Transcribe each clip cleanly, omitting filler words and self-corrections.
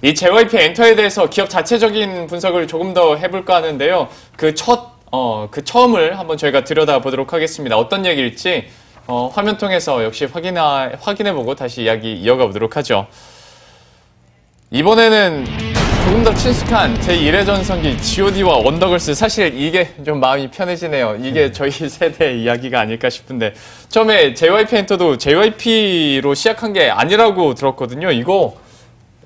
이 JYP 엔터에 대해서 기업 자체적인 분석을 조금 더 해볼까 하는데요. 그 처음을 한번 저희가 들여다보도록 하겠습니다. 어떤 얘기일지 화면 통해서 역시 확인해보고 다시 이야기 이어가 보도록 하죠. 이번에는 조금 더 친숙한 제1회 전성기 G.O.D와 원더걸스. 사실 이게 좀 마음이 편해지네요. 이게 저희 세대의 이야기가 아닐까 싶은데, 처음에 JYP 엔터도 JYP로 시작한 게 아니라고 들었거든요. 이거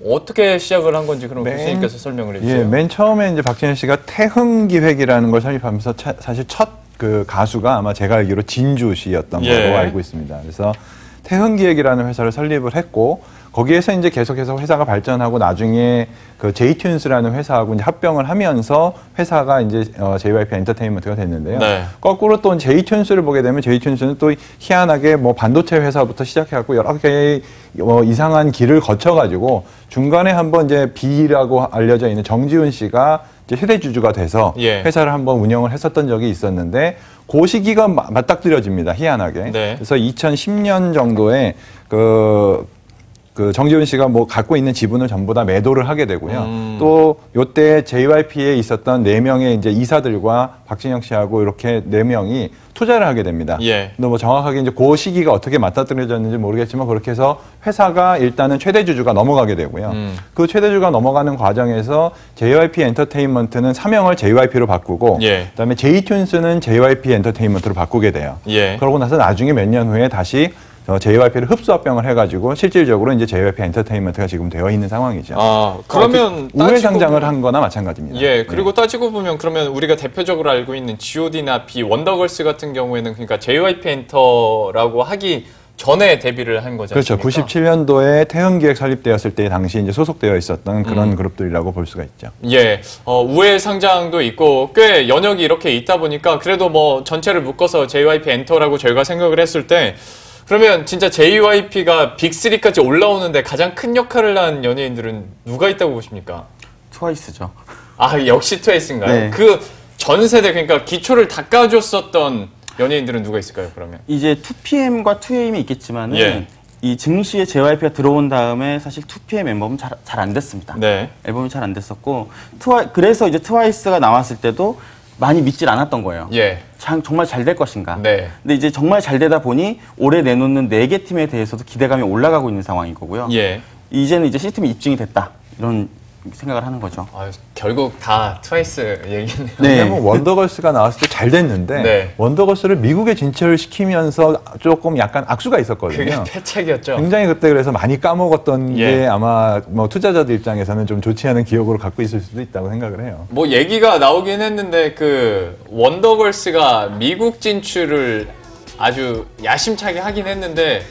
어떻게 시작을 한 건지 그럼 교수님께서 설명을 해주세요. 예, 맨 처음에 이제 박진영 씨가 태흥기획이라는 걸 설립하면서 사실 첫 그 가수가 아마 제가 알기로 진주 씨였던 걸로 알고 있습니다. 그래서 태흥기획이라는 회사를 설립을 했고, 거기에서 이제 계속해서 회사가 발전하고 나중에 그 J-튠스라는 회사하고 이제 합병을 하면서 회사가 이제 JYP 엔터테인먼트가 됐는데요. 네. 거꾸로 또 J-튠스를 보게 되면 J-튠스는 또 희한하게 뭐 반도체 회사부터 시작해갖고 여러 개의 이상한 길을 거쳐가지고 중간에 한번 이제 B라고 알려져 있는 정지훈 씨가 이제 최대주주가 돼서 회사를 한번 운영을 했었던 적이 있었는데, 그 시기가 맞닥뜨려집니다. 희한하게. 네. 그래서 2010년 정도에 그 정지훈 씨가 뭐 갖고 있는 지분을 전부 다 매도를 하게 되고요. 또 요때 JYP에 있었던 4명의 이제 이사들과 박진영 씨하고 이렇게 4명이 투자를 하게 됩니다. 근데 뭐 정확하게 이제 그 시기가 어떻게 맞닥뜨려졌는지 모르겠지만 그렇게 해서 회사가 일단은 최대주주가 넘어가게 되고요. 그 최대주주가 넘어가는 과정에서 JYP 엔터테인먼트는 사명을 JYP로 바꾸고, 그다음에 J-튠스는 JYP 엔터테인먼트로 바꾸게 돼요. 그러고 나서 나중에 몇 년 후에 다시 JYP를 흡수합병을 해가지고 실질적으로 이제 JYP 엔터테인먼트가 지금 되어 있는 상황이죠. 아, 그러면 우회 상장을 한 거나 마찬가지입니다. 그리고 따지고 보면 그러면 우리가 대표적으로 알고 있는 G.O.D나 B, 원더걸스 같은 경우에는 그러니까 JYP 엔터라고 하기 전에 데뷔를 한 거죠. 그렇죠. 97년도에 태흥기획 설립되었을 때 당시 이제 소속되어 있었던 그런 그룹들이라고 볼 수가 있죠. 우회 상장도 있고 꽤 연역이 이렇게 있다 보니까 그래도 뭐 전체를 묶어서 JYP 엔터라고 저희가 생각을 했을 때, 그러면 진짜 JYP가 빅3까지 올라오는데 가장 큰 역할을 한 연예인들은 누가 있다고 보십니까? 트와이스죠. 아, 역시 트와이스인가요? 네. 그 전 세대, 그러니까 기초를 닦아줬었던 연예인들은 누가 있을까요, 그러면? 이제 2PM과 2AM이 있겠지만은 이 증시에 JYP가 들어온 다음에 사실 2PM 앨범은 잘 안 됐습니다. 앨범이 잘 안 됐었고, 그래서 이제 트와이스가 나왔을 때도 많이 믿질 않았던 거예요. 정말 잘 될 것인가. 근데 이제 정말 잘 되다 보니 올해 내놓는 4개 팀에 대해서도 기대감이 올라가고 있는 상황인 거고요. 이제는 이제 시스템이 입증이 됐다, 이런 생각을 하는 거죠. 결국 다 트와이스 얘기네요. 왜냐면 원더걸스가 나왔을 때 잘 됐는데 원더걸스를 미국에 진출을 시키면서 조금 약간 악수가 있었거든요. 그게 패착이었죠. 굉장히 그때 그래서 많이 까먹었던 게 아마 뭐 투자자들 입장에서는 좀 좋지 않은 기억으로 갖고 있을 수도 있다고 생각을 해요. 뭐 얘기가 나오긴 했는데 그 원더걸스가 미국 진출을 아주 야심차게 하긴 했는데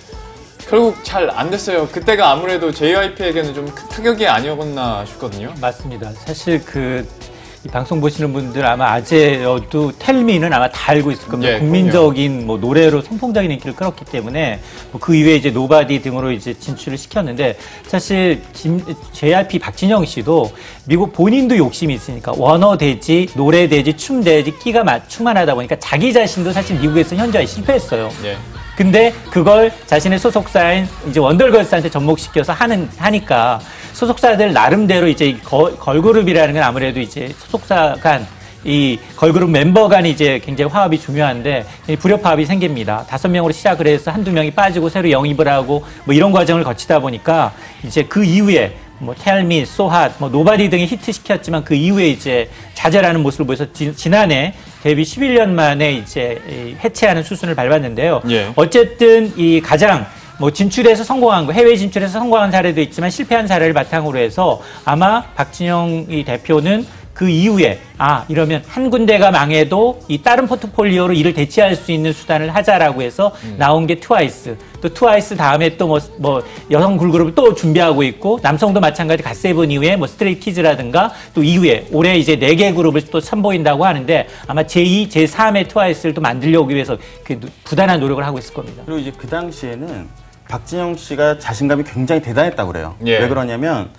결국 잘 안 됐어요. 그때가 아무래도 JYP에게는 좀 큰 타격이 아니었나 싶거든요. 맞습니다. 사실 이 방송 보시는 분들 아마 아재여도 텔미는 아마 다 알고 있을 겁니다. 국민적인 뭐 노래로 선풍적인 인기를 끌었기 때문에 그 이후에 이제 노바디 등으로 이제 진출을 시켰는데, 사실 JYP 박진영 씨도 미국 본인도 욕심이 있으니까 원어 되지, 노래 되지, 춤 되지, 끼가 충만하다 보니까 자기 자신도 사실 미국에서 현저히 실패했어요. 근데 그걸 자신의 소속사인 이제 원더걸스한테 접목시켜서 하니까 소속사들 나름대로 이제 걸그룹이라는 건 아무래도 이제 소속사 간, 이 걸그룹 멤버 간이 이제 굉장히 화합이 중요한데 불협화합이 생깁니다. 5명으로 시작을 해서 한두 명이 빠지고 새로 영입을 하고 뭐 이런 과정을 거치다 보니까 이제 그 이후에 뭐 Tell Me, So Hot, 뭐 Nobody 등이 히트시켰지만 그 이후에 이제 좌절하는 모습을 보여서 지난해 데뷔 11년 만에 이제 해체하는 수순을 밟았는데요. 어쨌든 이 가장 뭐 진출해서 성공한 거, 해외 진출해서 성공한 사례도 있지만 실패한 사례를 바탕으로 해서 아마 박진영 이 대표는 그 이후에 이러면 한 군데가 망해도 이 다른 포트폴리오로 이를 대체할 수 있는 수단을 하자라고 해서 나온 게 트와이스. 또 트와이스 다음에 또 뭐 여성 걸그룹을 또 준비하고 있고, 남성도 마찬가지 갓세븐 이후에 뭐 스트레이키즈라든가 또 이후에 올해 이제 4개 그룹을 또 선보인다고 하는데 아마 제2, 제3의 트와이스를 또 만들려고 위해서 그 부단한 노력을 하고 있을 겁니다. 그리고 이제 그 당시에는 박진영 씨가 자신감이 굉장히 대단했다고 그래요. 왜 그러냐면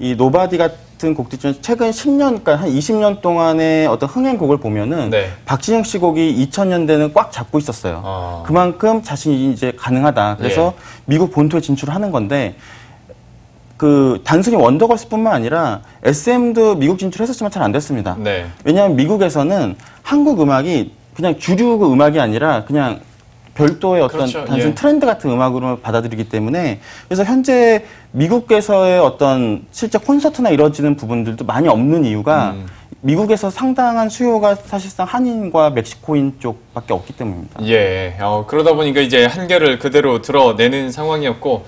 이 노바디 같은 곡들 중에 최근 10년, 그러니까 한 20년 동안의 어떤 흥행곡을 보면은 박진영 씨 곡이 2000년대는 꽉 잡고 있었어요. 그만큼 자신이 이제 가능하다. 그래서 미국 본토에 진출을 하는 건데, 단순히 원더걸스뿐만 아니라 SM도 미국 진출했었지만 잘 안 됐습니다. 네. 왜냐하면 미국에서는 한국 음악이 그냥 주류 음악이 아니라 그냥 별도의 어떤 그렇죠. 단순 예. 트렌드 같은 음악으로 받아들이기 때문에 그래서 현재 미국에서의 어떤 실제 콘서트나 이루어지는 부분들도 많이 없는 이유가 미국에서 상당한 수요가 사실상 한인과 멕시코인 쪽밖에 없기 때문입니다. 예, 그러다 보니까 이제 한계를 그대로 드러내는 상황이었고,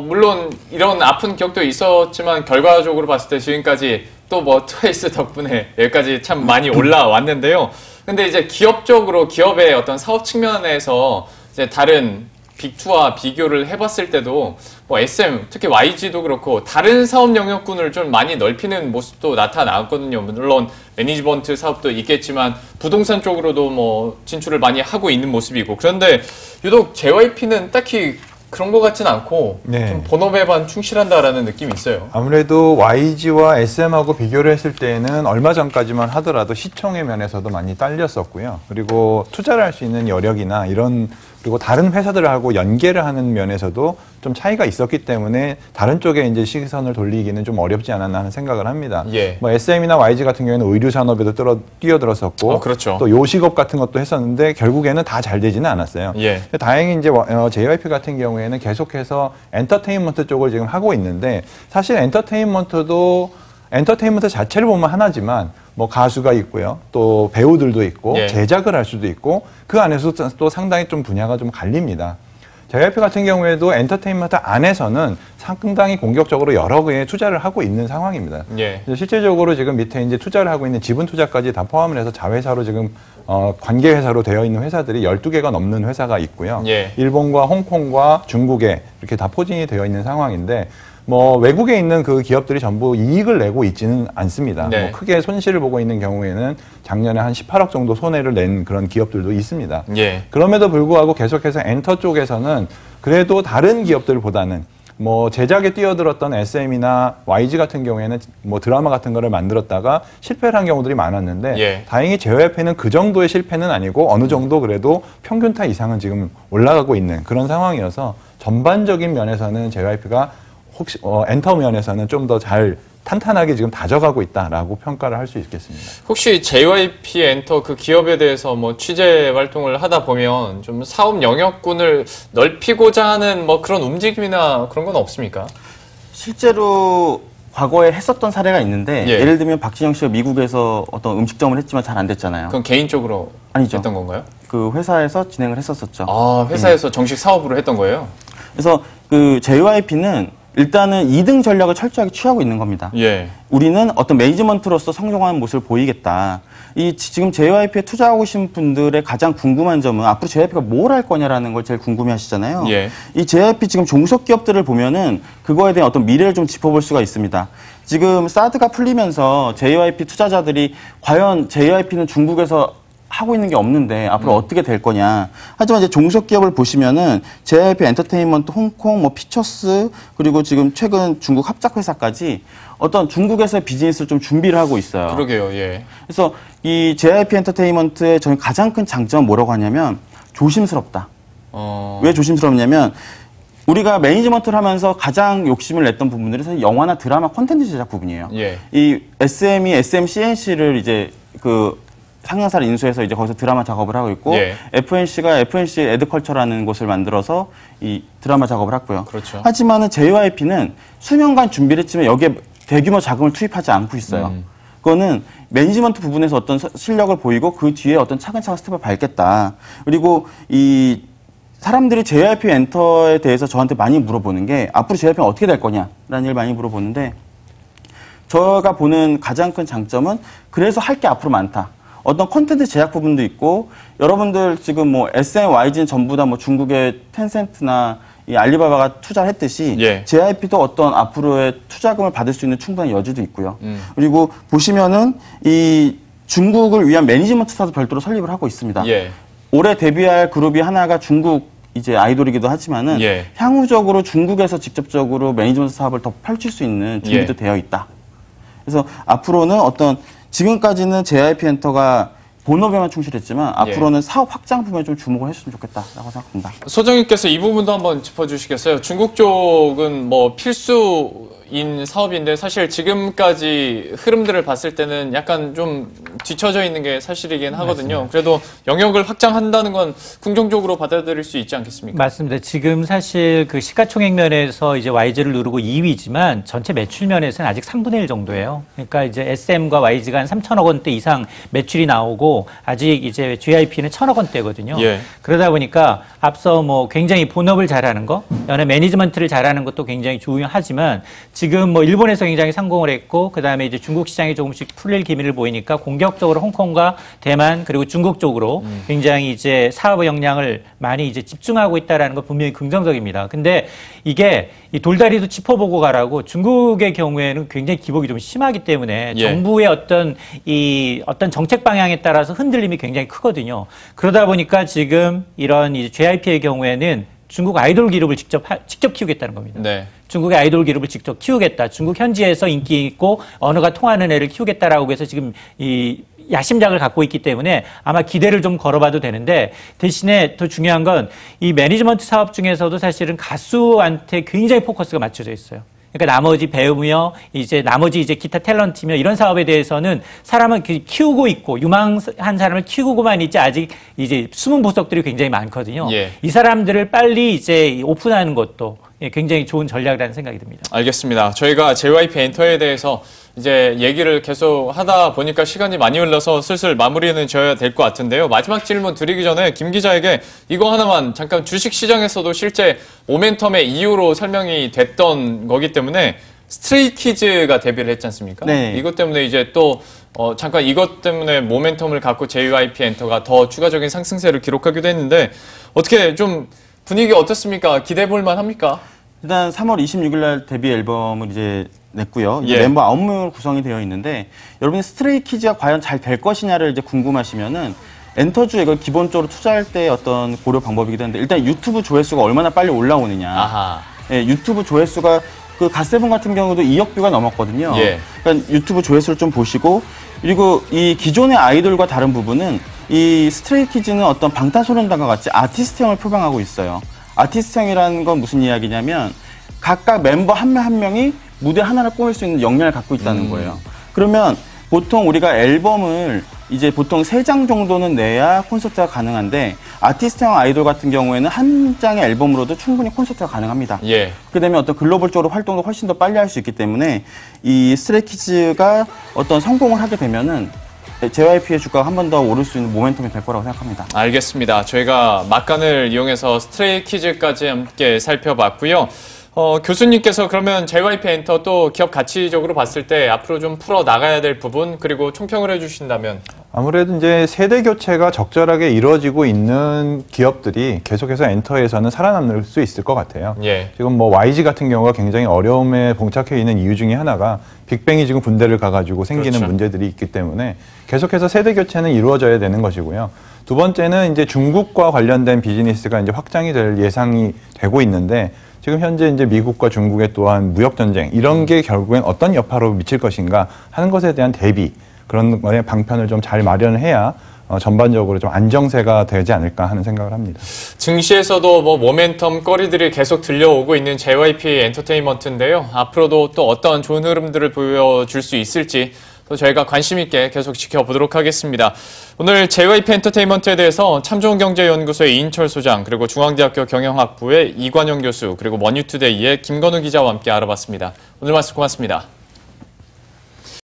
물론 이런 아픈 기억도 있었지만 결과적으로 봤을 때 지금까지 또 뭐 트와이스 덕분에 여기까지 참 많이 올라왔는데요. 근데 이제 기업적으로 기업의 어떤 사업 측면에서 이제 다른 빅2와 비교를 해봤을 때도 뭐 SM, 특히 YG도 그렇고 다른 사업 영역군을 좀 많이 넓히는 모습도 나타나거든요. 물론 매니지먼트 사업도 있겠지만 부동산 쪽으로도 뭐 진출을 많이 하고 있는 모습이고, 그런데 유독 JYP는 딱히 그런 것 같진 않고 네. 좀 본업에만 충실한다라는 느낌이 있어요. 아무래도 YG와 SM하고 비교를 했을 때는 얼마 전까지만 하더라도 시총의 면에서도 많이 딸렸었고요. 그리고 투자를 할 수 있는 여력이나 이런, 그리고 다른 회사들하고 연계를 하는 면에서도 좀 차이가 있었기 때문에 다른 쪽에 이제 시선을 돌리기는 좀 어렵지 않았나 하는 생각을 합니다. 예. 뭐 SM이나 YG 같은 경우에는 의류 산업에도 뛰어들었었고, 그렇죠. 또 요식업 같은 것도 했었는데 결국에는 다 잘 되지는 않았어요. 예. 다행히 이제 JYP 같은 경우에는 계속해서 엔터테인먼트 쪽을 지금 하고 있는데, 사실 엔터테인먼트 자체를 보면 하나지만 뭐 가수가 있고요, 또 배우들도 있고, 예. 제작을 할 수도 있고, 그 안에서 또 상당히 좀 분야가 좀 갈립니다. JYP 같은 경우에도 엔터테인먼트 안에서는 상당히 공격적으로 여러 개의 투자를 하고 있는 상황입니다. 예. 실질적으로 지금 밑에 이제 투자를 하고 있는 지분 투자까지 다 포함을 해서 자회사로 지금 관계 회사로 되어 있는 회사들이 12개가 넘는 회사가 있고요. 예. 일본과 홍콩과 중국에 이렇게 다 포진이 되어 있는 상황인데, 뭐 외국에 있는 그 기업들이 전부 이익을 내고 있지는 않습니다. 네. 뭐 크게 손실을 보고 있는 경우에는 작년에 한 18억 정도 손해를 낸 그런 기업들도 있습니다. 예. 그럼에도 불구하고 계속해서 엔터 쪽에서는 그래도 다른 기업들보다는 뭐 제작에 뛰어들었던 SM이나 YG 같은 경우에는 뭐 드라마 같은 거를 만들었다가 실패를 한 경우들이 많았는데, 예. 다행히 JYP는 그 정도의 실패는 아니고 어느 정도 그래도 평균타 이상은 지금 올라가고 있는 그런 상황이어서 전반적인 면에서는 JYP가 혹시 엔터 면에서는 좀 더 잘 탄탄하게 지금 다져가고 있다라고 평가를 할 수 있겠습니다. 혹시 JYP 엔터 그 기업에 대해서 뭐 취재 활동을 하다 보면 좀 사업 영역군을 넓히고자 하는 뭐 그런 움직임이나 그런 건 없습니까? 실제로 과거에 했었던 사례가 있는데, 예. 예를 들면 박진영 씨가 미국에서 어떤 음식점을 했지만 잘 안 됐잖아요. 그건 개인적으로 아니죠. 했던 건가요? 그 회사에서 진행을 했었었죠. 아, 회사에서 정식 사업으로 했던 거예요? 그래서 그 JYP는 일단은 2등 전략을 철저하게 취하고 있는 겁니다. 예. 우리는 어떤 매니지먼트로서 성공하는 모습을 보이겠다. 지금 JYP에 투자하고 계신 분들의 가장 궁금한 점은 앞으로 JYP가 뭘 할 거냐라는 걸 제일 궁금해 하시잖아요. 예. 이 JYP 지금 종속 기업들을 보면은 그거에 대한 어떤 미래를 좀 짚어볼 수가 있습니다. 지금 사드가 풀리면서 JYP 투자자들이 과연 JYP는 중국에서 하고 있는 게 없는데 앞으로 어떻게 될 거냐. 하지만 이제 종속 기업을 보시면은 JYP 엔터테인먼트, 홍콩, 뭐 피처스, 그리고 지금 최근 중국 합작 회사까지 어떤 중국에서의 비즈니스를 좀 준비를 하고 있어요. 그러게요. 예. 그래서 이 JYP 엔터테인먼트의 저는 가장 큰 장점은 뭐라고 하냐면 조심스럽다. 왜 조심스럽냐면 우리가 매니지먼트를 하면서 가장 욕심을 냈던 부분들이 사실 영화나 드라마 콘텐츠 제작 부분이에요. 예. 이 SM이 SM-CNC를 이제 그 상영사를 인수해서 이제 거기서 드라마 작업을 하고 있고, 예. FNC가 FNC 에드컬처라는 곳을 만들어서 이 드라마 작업을 하고요. 그렇죠. 하지만은 JYP는 수년간 준비를 했지만 여기에 대규모 자금을 투입하지 않고 있어요. 그거는 매니지먼트 부분에서 어떤 실력을 보이고 그 뒤에 어떤 차근차근 스텝을 밟겠다. 그리고 이 사람들이 JYP 엔터에 대해서 저한테 많이 물어보는 게 앞으로 JYP는 어떻게 될 거냐라는 얘기를 많이 물어보는데, 제가 보는 가장 큰 장점은 그래서 할 게 앞으로 많다. 어떤 콘텐츠 제작 부분도 있고, 여러분들 지금 뭐 SM, YG는 전부 다 뭐 중국의 텐센트나 이 알리바바가 투자를 했듯이 예. JYP도 어떤 앞으로의 투자금을 받을 수 있는 충분한 여지도 있고요. 그리고 보시면은 이 중국을 위한 매니지먼트사도 별도로 설립을 하고 있습니다. 예. 올해 데뷔할 그룹이 하나가 중국 이제 아이돌이기도 하지만은 예. 향후적으로 중국에서 직접적으로 매니지먼트 사업을 더 펼칠 수 있는 준비도 예. 되어 있다. 그래서 앞으로는 어떤 지금까지는 JYP 엔터가 본업에만 충실했지만 앞으로는 사업 확장 부분에 좀 주목을 했으면 좋겠다라고 생각합니다. 소정님께서 이 부분도 한번 짚어주시겠어요? 중국 쪽은 뭐 필수 인 사업인데 사실 지금까지 흐름들을 봤을 때는 약간 좀 뒤처져 있는 게 사실이긴 하거든요. 맞습니다. 그래도 영역을 확장한다는 건 긍정적으로 받아들일 수 있지 않겠습니까? 맞습니다. 지금 사실 그 시가총액 면에서 이제 YG를 누르고 2위지만 전체 매출 면에서는 아직 3분의 1 정도예요. 그러니까 이제 SM과 YG가 한 3천억 원대 이상 매출이 나오고 아직 이제 JYP는 1,000억 원대거든요. 예. 그러다 보니까 앞서 뭐 굉장히 본업을 잘하는 거, 연예 매니지먼트를 잘하는 것도 굉장히 중요하지만 지금 뭐 일본에서 굉장히 성공을 했고 그다음에 이제 중국 시장이 조금씩 풀릴 기미를 보이니까 공격적으로 홍콩과 대만 그리고 중국 쪽으로 굉장히 이제 사업 역량을 많이 이제 집중하고 있다라는 건 분명히 긍정적입니다. 근데 이게 이 돌다리도 짚어보고 가라고 중국의 경우에는 굉장히 기복이 좀 심하기 때문에 정부의 어떤 정책 방향에 따라서 흔들림이 굉장히 크거든요. 그러다 보니까 지금 이런 이 JYP의 경우에는 중국 아이돌 기업을 직접 키우겠다는 겁니다. 네. 중국의 아이돌 기업을 직접 키우겠다. 중국 현지에서 인기 있고 언어가 통하는 애를 키우겠다라고 해서 지금 이 야심작을 갖고 있기 때문에 아마 기대를 좀 걸어봐도 되는데 대신에 더 중요한 건 이 매니지먼트 사업 중에서도 사실은 가수한테 굉장히 포커스가 맞춰져 있어요. 그러니까 나머지 배우며 나머지 기타 탤런트며 이런 사업에 대해서는 사람은 키우고 있고 유망한 사람을 키우고만 있지 아직 이제 숨은 보석들이 굉장히 많거든요. 예. 이 사람들을 빨리 이제 오픈하는 것도 굉장히 좋은 전략이라는 생각이 듭니다. 알겠습니다. 저희가 JYP 엔터에 대해서 이제 얘기를 계속 하다 보니까 시간이 많이 흘러서 슬슬 마무리는 지어야 될 것 같은데요. 마지막 질문 드리기 전에 김 기자에게 이거 하나만 잠깐 주식시장에서도 실제 모멘텀의 이유로 설명이 됐던 거기 때문에 스트레이키즈가 데뷔를 했지 않습니까? 네. 이것 때문에 이제 또 잠깐 이것 때문에 모멘텀을 갖고 JYP 엔터가 더 추가적인 상승세를 기록하기도 했는데 어떻게 좀 분위기 어떻습니까? 기대해 볼 만합니까? 일단 3월 26일 날 데뷔 앨범을 이제 냈고요. 이제 멤버 9명으로 구성이 되어 있는데 여러분이 스트레이키즈가 과연 잘 될 것이냐를 이제 궁금하시면은 엔터주에 이걸 기본적으로 투자할 때 어떤 고려 방법이기도 한데 일단 유튜브 조회수가 얼마나 빨리 올라오느냐. 아하. 예, 유튜브 조회수가 그 갓세븐 같은 경우도 2억 뷰가 넘었거든요. 예. 그러니까 유튜브 조회수를 좀 보시고 그리고 이 기존의 아이돌과 다른 부분은 이 스트레이키즈는 어떤 방탄소년단과 같이 아티스트형을 표방하고 있어요. 아티스트형이라는 건 무슨 이야기냐면 각각 멤버 한 명 한 명이 무대 하나를 꾸밀 수 있는 역량을 갖고 있다는 거예요. 그러면 보통 우리가 앨범을 이제 보통 3장 정도는 내야 콘서트가 가능한데 아티스트형 아이돌 같은 경우에는 한 장의 앨범으로도 충분히 콘서트가 가능합니다. 예. 그렇게 되면 어떤 글로벌적으로 활동도 훨씬 더 빨리 할 수 있기 때문에 이 스트레이키즈가 어떤 성공을 하게 되면은 JYP의 주가가 한 번 더 오를 수 있는 모멘텀이 될 거라고 생각합니다. 알겠습니다. 저희가 막간을 이용해서 스트레이키즈까지 함께 살펴봤고요. 교수님께서 그러면 JYP 엔터 또 기업 가치적으로 봤을 때 앞으로 좀 풀어 나가야 될 부분 그리고 총평을 해주신다면 아무래도 이제 세대 교체가 적절하게 이루어지고 있는 기업들이 계속해서 엔터에서는 살아남을 수 있을 것 같아요. 예. 지금 뭐 YG 같은 경우가 굉장히 어려움에 봉착해 있는 이유 중에 하나가 빅뱅이 지금 군대를 가가지고 생기는 그렇죠. 문제들이 있기 때문에 계속해서 세대 교체는 이루어져야 되는 것이고요. 두 번째는 이제 중국과 관련된 비즈니스가 이제 확장이 될 예상이 되고 있는데 지금 현재 이제 미국과 중국의 또한 무역 전쟁 이런 게 결국엔 어떤 여파로 미칠 것인가 하는 것에 대한 대비 그런 거에 방편을 좀 잘 마련해야 전반적으로 좀 안정세가 되지 않을까 하는 생각을 합니다. 증시에서도 뭐 모멘텀 거리들이 계속 들려오고 있는 JYP 엔터테인먼트인데요. 앞으로도 또 어떤 좋은 흐름들을 보여줄 수 있을지 또 저희가 관심 있게 계속 지켜보도록 하겠습니다. 오늘 JYP 엔터테인먼트에 대해서 참좋은경제연구소의 이인철 소장 그리고 중앙대학교 경영학부의 이관영 교수 그리고 머니투데이의 김건우 기자와 함께 알아봤습니다. 오늘 말씀 고맙습니다.